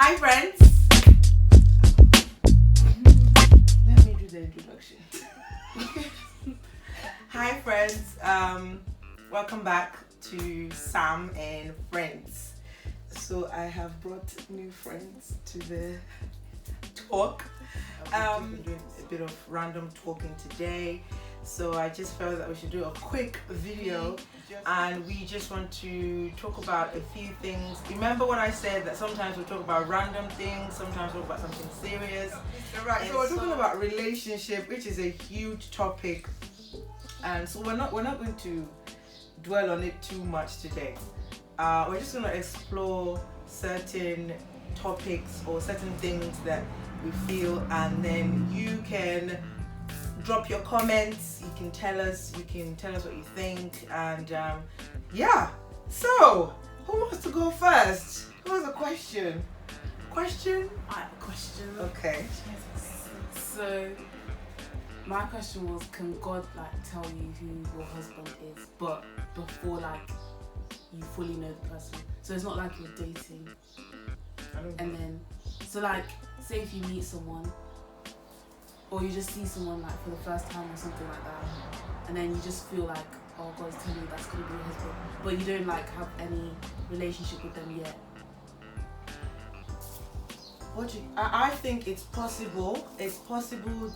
Hi friends. Let me do the introduction. Hi friends. Welcome back to Sam and Friends. So I have brought new friends to the talk. Doing a bit of random talking today. So I just felt that we should do a quick video and we just want to talk about a few things. Remember what I said, that sometimes we talk about random things, sometimes we talk about something serious. Right, so we're talking about relationship, which is a huge topic. And so we're not going to dwell on it too much today. We're just going to explore certain topics or certain things that we feel, and then you can drop your comments, you can tell us what you think, and yeah. So who wants to go first? Who has a question? I have a question. Okay. So my question was, can God tell you who your husband is, but before you fully know the person? So it's not like you're dating. And then say if you meet someone or you just see someone for the first time or something like that, and then you just feel oh, God's telling you that's gonna be your husband, but you don't have any relationship with them yet. I think it's possible. It's possible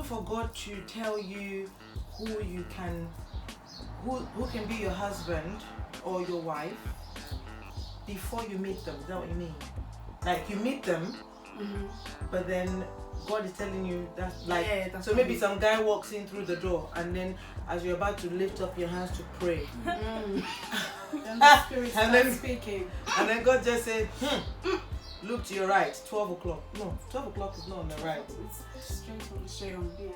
for God to tell you who can be your husband or your wife before you meet them. Is that what you mean? You meet them, but then God is telling you that that's so maybe some guy walks in through the door, and then as you're about to lift up your hands to pray, then the Spirit starts speaking, and then God just said, look to your right, 12 o'clock. No, 12 o'clock is not on the right. It's straight on. Yeah.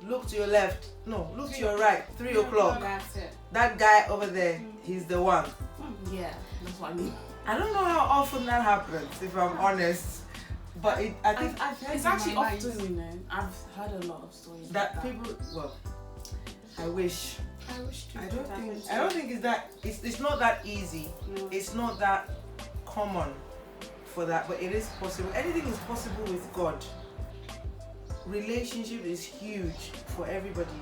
Look to your left. No, look to your right, 3 o'clock. That's it. That guy over there, he's the one. Yeah, that's what I mean. I don't know how often that happens, if I'm honest. But I think I've heard it's actually often, I've heard a lot of stories that like people. Well, I wish. I wish to. I don't think it's that. It's not that easy. No. It's not that common for that, but it is possible. Anything is possible with God. Relationship is huge for everybody,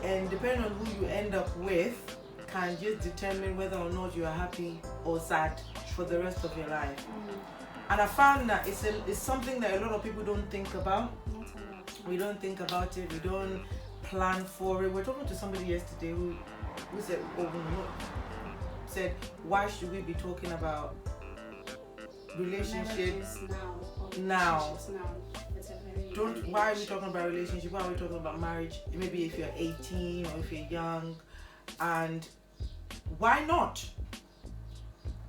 and depending on who you end up with, can just determine whether or not you are happy or sad for the rest of your life. And I found that it's something that a lot of people don't think about. We don't think about it. We don't plan for it. We're talking to somebody yesterday who said, why should we be talking about relationships now? Why are we talking about relationship? Why are we talking about marriage? Maybe if you're 18 or if you're young, and why not?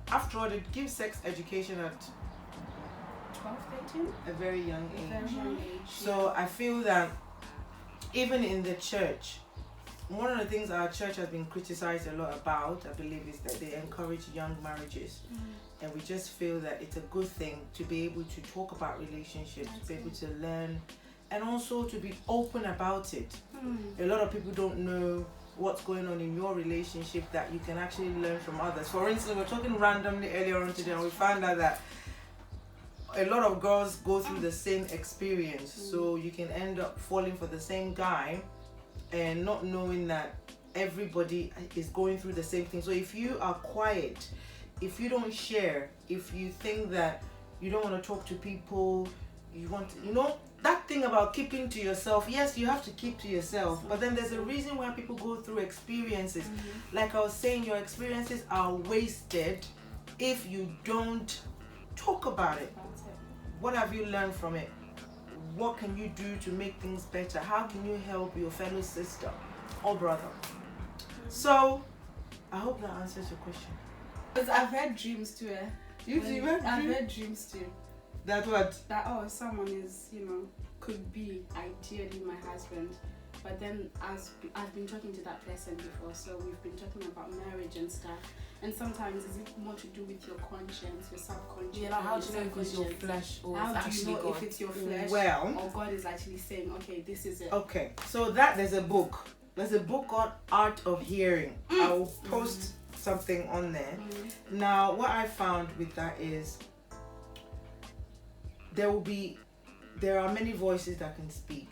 After all, it gives sex education at 12, 13? a very young age. Very young age. So I feel that even in the church, one of the things our church has been criticized a lot about, I believe, is that they encourage young marriages. And we just feel that it's a good thing to be able to talk about relationships, to be able to learn, and also to be open about it. A lot of people don't know what's going on in your relationship that you can actually learn from others. For instance, we're talking randomly earlier on today, and we found out that a lot of girls go through the same experience. So you can end up falling for the same guy and not knowing that everybody is going through the same thing. So if you are quiet, if you don't share, if you think that you don't want to talk to people, that thing about keeping to yourself, yes, you have to keep to yourself, but then there's a reason why people go through experiences. Like I was saying, your experiences are wasted if you don't talk about it. What have you learned from it? What can you do to make things better? How can you help your fellow sister or brother? So I hope that answers your question. Because I've had dreams too. I've had dreams too. That what? That someone is, could be ideally my husband. But then I've been talking to that person before, so we've been talking about marriage and stuff. And sometimes is it more to do with your conscience, your subconscious? Yeah, how do you know if it's your flesh or how it's do actually you know God? if it's your flesh or God is actually saying, okay, this is it. Okay, so there's a book. There's a book called Art of Hearing. I will post something on there. Now, what I found with that is there are many voices that can speak.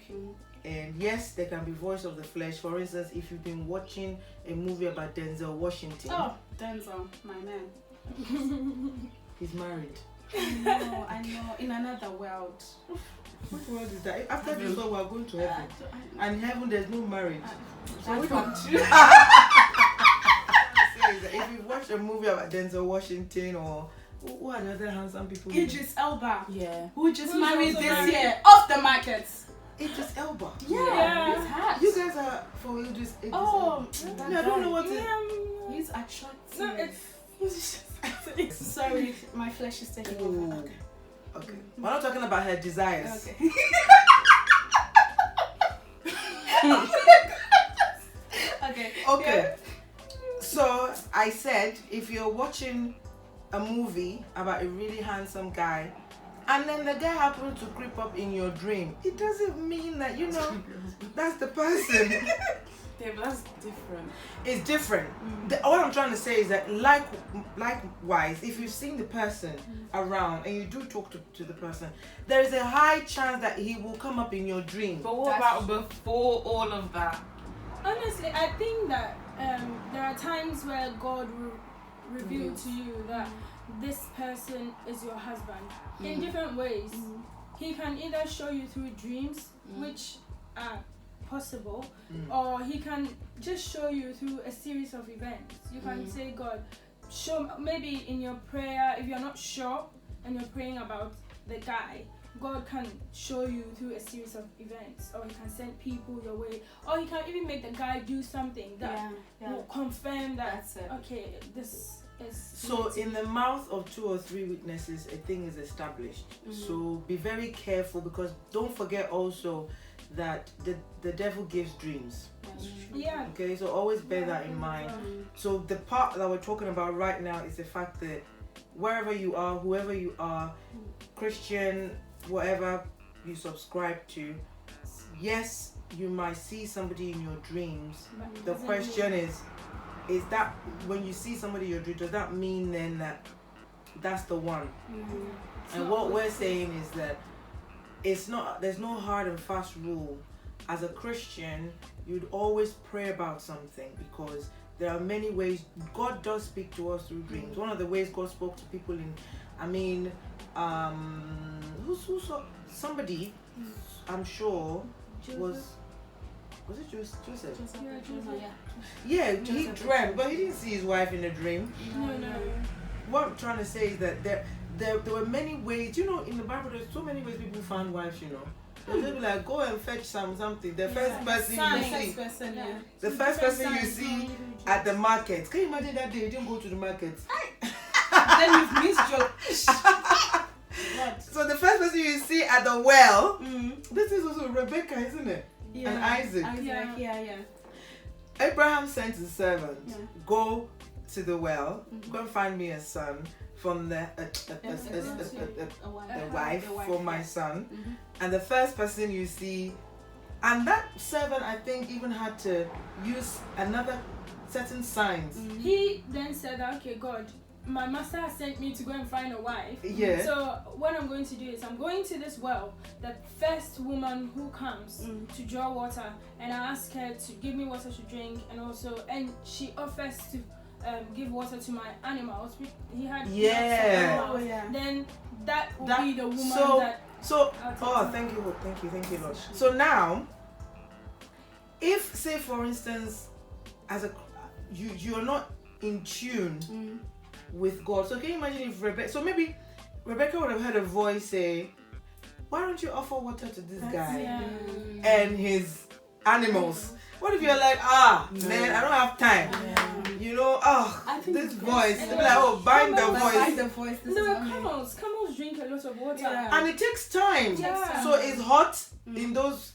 And yes, there can be voice of the flesh. For instance, if you've been watching a movie about Denzel Washington. Oh, Denzel, my man. He's married. I know. In another world. What world is that? After this world, we are going to heaven. And in heaven, there's no marriage. So That's not true. if you watch a movie about Denzel Washington or who are the other handsome people? Idris Elba. Yeah. Who just Who's married also this married? year. Off the market. Idris Elba. Yeah. He's hot. You guys are for Idris Oh, Elba. I don't know what to... He's attractive. No, it's Sorry, my flesh is taking Ooh. over. Okay. We're not talking about her desires. Okay. Okay. So I said, if you're watching a movie about a really handsome guy, and then the guy happens to creep up in your dream, it doesn't mean that, you know, that's the person. Yeah, but that's different. It's different. What I'm trying to say is that likewise, if you've seen the person around and you do talk to the person, there is a high chance that he will come up in your dream. But what about before all of that? Honestly, I think that there are times where God will reveal to you that this person is your husband in different ways. He can either show you through dreams, which are possible, or he can just show you through a series of events. You can say, God, show, maybe in your prayer, if you're not sure and you're praying about the guy, God can show you through a series of events, or he can send people your way, or he can even make the guy do something that will confirm that, okay, this is... So in the mouth of 2 or 3 witnesses, a thing is established. So be very careful, because don't forget also that the devil gives dreams. Yeah. Okay, so always bear that in mind. So the part that we're talking about right now is the fact that wherever you are, whoever you are, Christian, whatever you subscribe to, yes, you might see somebody in your dreams. The question is that when you see somebody in your dream, does that mean then that that's the one? And what we're saying is that there's no hard and fast rule. As a Christian, you'd always pray about something, because there are many ways God does speak to us through dreams. One of the ways God spoke to people who saw somebody, I'm sure, was it Joseph? Yeah, he dreamt, but he didn't see his wife in a dream. No. What I'm trying to say is that there were many ways, you know, in the Bible there's so many ways people found wives, you know. They'll be like, go and fetch something. The first person you see. The first person you see at the market. Can you imagine that day you didn't go to the market? Then you've missed your... So the first person you see at the well, this is also Rebecca, isn't it? Yeah. And Isaac. Yeah. Abraham sent his servant, go to the well, go and find me a son from the wife for my son. And the first person you see, and that servant I think even had to use another certain signs. He then said, okay, God, my master has sent me to go and find a wife. Yeah. So what I'm going to do is I'm going to this well, the first woman who comes to draw water, and I ask her to give me water to drink, and she offers to give water to my animals. He had animals. Then that will be the woman thank you, Lord. So now, if say for instance, you're not in tune with God. So can you imagine if maybe Rebecca would have heard a voice say, why don't you offer water to this guy and his animals? What if you're like, man, I don't have time. You know, this voice. They'll be like, bind the voice. No, camels drink a lot of water. And it takes time. So it's hot in those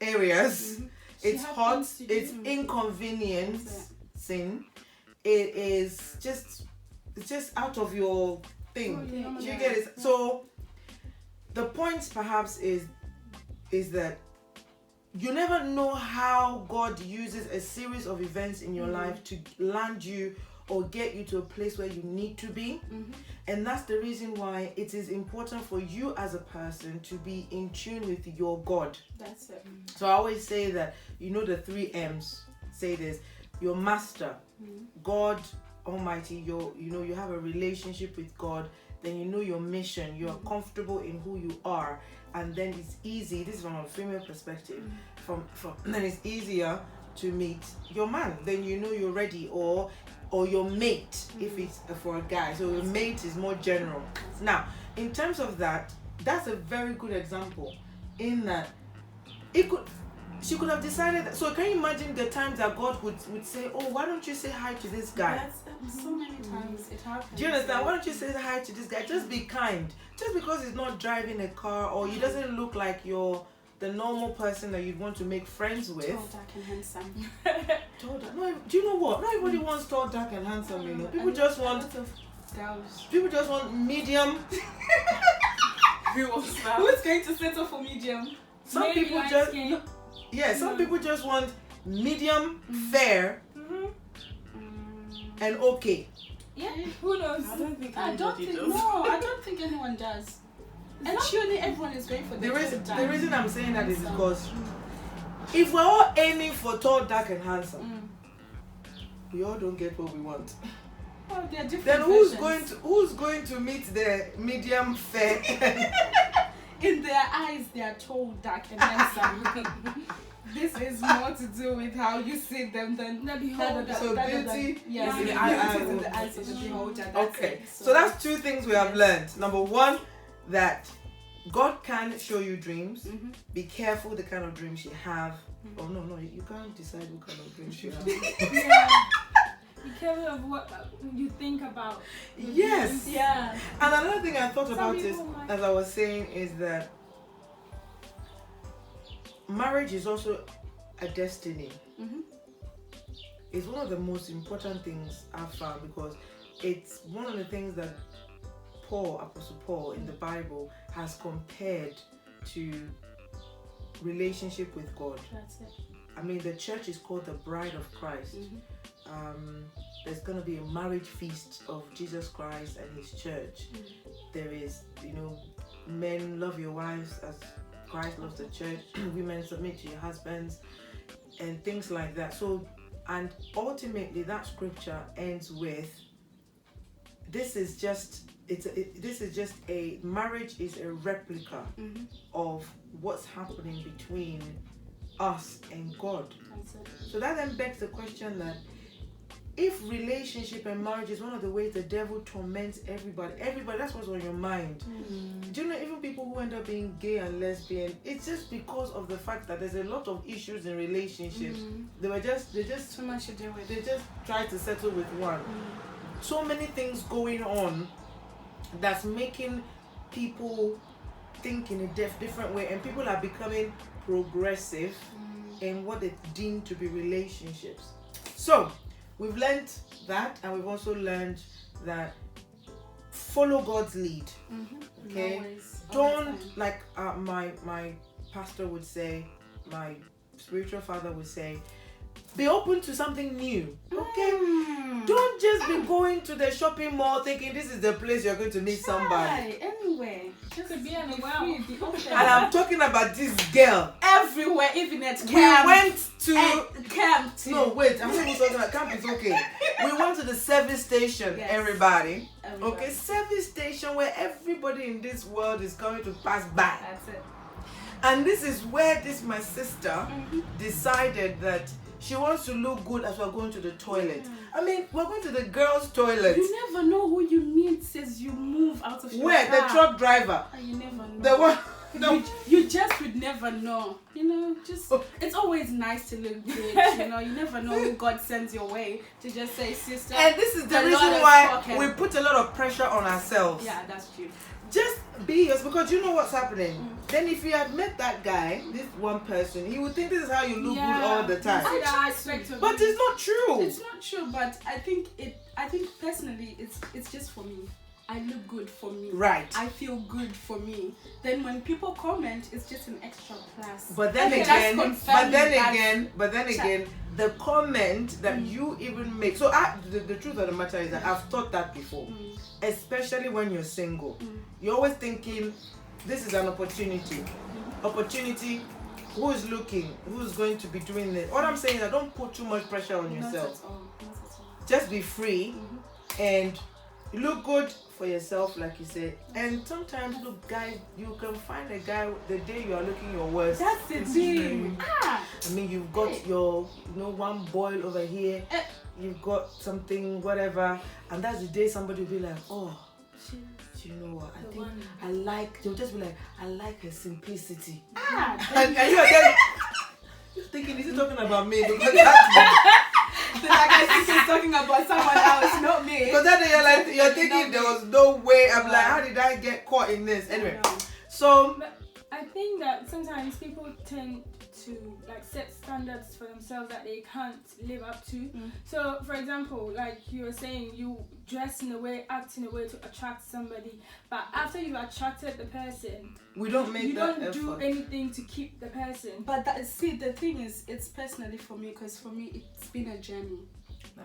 areas. It's hot. It's inconveniencing. It is just out of your thing. You get it? So the point perhaps is that you never know how God uses a series of events in your life to land you or get you to a place where you need to be. And that's the reason why it is important for you as a person to be in tune with your God. That's it. So I always say that, the 3 M's. Say this: your master, God Almighty. You have a relationship with God. Then you know your mission. You are comfortable in who you are, and then it's easy. This is from a female perspective. Then it's easier to meet your man. Then you're ready, or your mate if it's for a guy. So your mate is more general. Now, in terms of that, that's a very good example. In that, she could have decided that. So can you imagine the times that God would say, "Oh, why don't you say hi to this guy?" That's so many times it happens. Do you understand? Why don't you say hi to this guy? Just be kind. Just because he's not driving a car, or he doesn't look like you're the normal person that you'd want to make friends with. Tall, dark, and handsome. Tall, dark. No, do you know what? Not everybody wants tall, dark, and handsome. People just want. Girls. People just want medium. Who wants that? Who's going to settle for medium? Some Maybe people light just. skin. Yeah, some people just want medium, fair, and okay. Yeah, who knows? I don't think I don't think anyone does. And surely everyone is going for the The reason I'm saying that is because if we're all aiming for tall, dark, and handsome, we all don't get what we want. Oh, they are different. Then versions. who's going to meet the medium, fair? In their eyes, they are tall, dark, and handsome. This is more to do with how you see them than The beholder. So beauty yes, is the in the eyes eye in of the eyes of the beholder. Okay, it. so that's 2 things we have learned. Number 1, that God can show you dreams. Be careful the kind of dreams you have. Oh no, you can't decide what kind of dreams you have. Yeah. Be careful of what you think about. Yes. Yeah. And another thing I thought Some about is, people might- as I was saying, is that marriage is also a destiny. It's one of the most important things I've found, because it's one of the things that Apostle Paul in the Bible has compared to relationship with God. That's it. I mean, the church is called the bride of Christ. There's going to be a marriage feast of Jesus Christ and his church. There is, men, love your wives as Christ loves the church. Women, submit to your husbands, and things like that. So, and ultimately that scripture ends with, this is just a marriage is a replica of what's happening between us and God. So that then begs the question that if relationship and marriage is one of the ways the devil torments everybody, that's what's on your mind. Do you know, even people who end up being gay and lesbian, it's just because of the fact that there's a lot of issues in relationships. They just Too much to deal with. they just try to settle with one. So many things going on that's making people think in a different way, and people are becoming progressive in what they deem to be relationships. So we've learned that, and we've also learned that follow God's lead. Okay, Always. don't, like my pastor would say, my spiritual father would say, be open to something new. Okay, don't just be going to the shopping mall thinking this is the place you're going to meet somebody. Anywhere. Just Could be anywhere. free, be open. And I'm talking about this girl. Everywhere, even at We camp. went to Camp too. no wait, I'm not even talking about camp. Is okay. We went to the service station. Yes. Everybody. Everywhere. Okay, service station where everybody in this world is going to pass by. That's it. And this is where my sister decided that she wants to look good as we're going to the toilet. I mean, we're going to the girls' toilet. You never know who you meet as you move out of your Where? car. The truck driver. Oh, you never know. The one. No. You just would never know. It's always nice to look good. You never know who God sends your way to just say, sister. And this is the a reason lot of why talking. we put a lot of pressure on ourselves. Yeah, that's true. Just be yours, because you know what's happening. Then if you had met that guy, this one person, he would think this is how you look good all the time. See that aspect of But you. it's not true. It's not true, but I think personally, it's just for me. I look good for me. Right. I feel good for me. Then when people comment, it's just an extra plus. But then Okay, again, that's but then confirming again, the comment that you even make. So the truth of the matter is that I've thought that before, especially when you're single. You're always thinking, this is an opportunity. Opportunity. Who's looking? Who's going to be doing this? What I'm saying is, I don't put too much pressure on yourself. Not at all. Not at all. Just be free and look good for yourself, like you said. And sometimes, look, guys, you can find a guy the day you are looking your worst. That's the thing. I mean, you've got your, one boil over here. You've got something, whatever, and that's the day somebody will be like, oh, you know what? I think I like. They'll just be like, I like her simplicity. And you're there, you're thinking, is he talking about me? Because Like I think he's talking about someone else, not me. Because then you're thinking there was no way. I'm like, how did I get caught in this? Anyway, so but I think that sometimes people tend to like set standards for themselves that they can't live up to. So for example, like you were saying, you dress in a way, act in a way to attract somebody, but after you've attracted the person, we don't make that don't effort. do anything to keep the person. But the thing is, it's personally for me, because for me it's been a journey.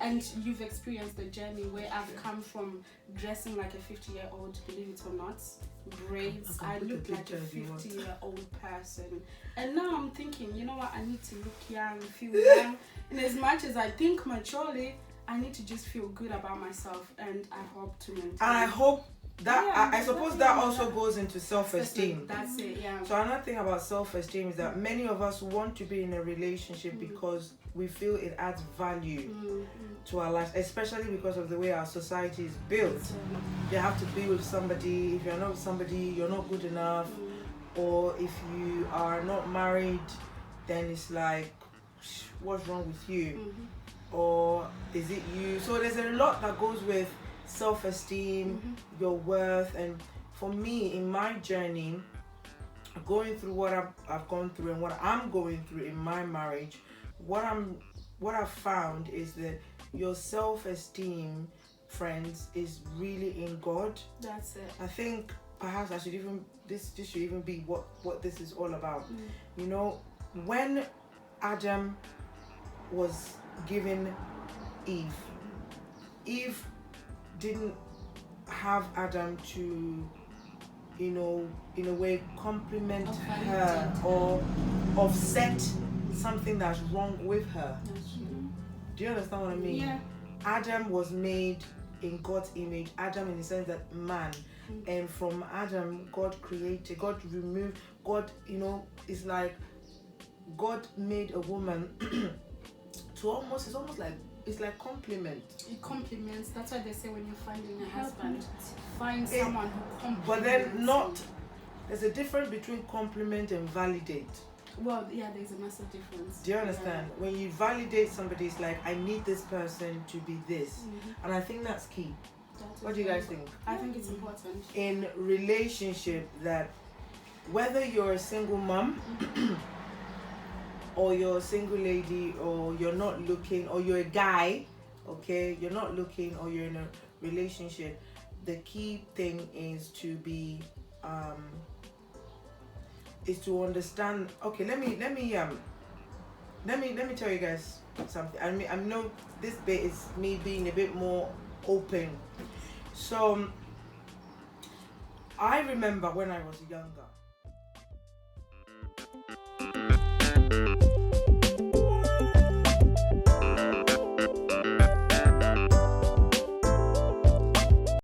And you've experienced the journey where I've come from dressing like a 50-year-old, believe it or not, braids. I look like a 50-year-old person. And now I'm thinking, you know what, I need to look young, feel young. And as much as I think maturely, I need to just feel good about myself, and I hope to maintain. And I hope that, I suppose that also goes into self-esteem. That's it, yeah. So another thing about self-esteem is that many of us want to be in a relationship because we feel it adds value to our lives, especially because of the way our society is built. You have to be with somebody. If you're not with somebody, you're not good enough. Or if you are not married, then it's like, what's wrong with you? Or is it you? So there's a lot that goes with self-esteem, your worth. And for me, in my journey, going through what I've gone through and what I'm going through in my marriage, what I've found is that your self-esteem, friends, is really in God. That's it. I think perhaps I should even this should even be what this is all about. You know, when Adam was given Eve didn't have Adam to, in a way compliment her or offset something that's wrong with her. Do you understand what I mean? Yeah. Adam was made in God's image. Adam, in the sense that man, and from Adam, God removed. God, it's like God made a woman to it's like compliment. It compliments. That's why they say when you're finding a husband, find someone who compliments. But then there's a difference between compliment and validate. Well, yeah, there's a massive difference. Do you understand? Yeah. When you validate somebody, it's like, I need this person to be this. And I think that's key. What do you guys think? I think it's important. In relationship, that whether you're a single mom or you're a single lady, or you're not looking, or you're a guy, okay, you're not looking, or you're in a relationship, the key thing is to be is to understand. Okay, let me tell you guys something. I know this bit is me being a bit more open. So I remember when I was younger,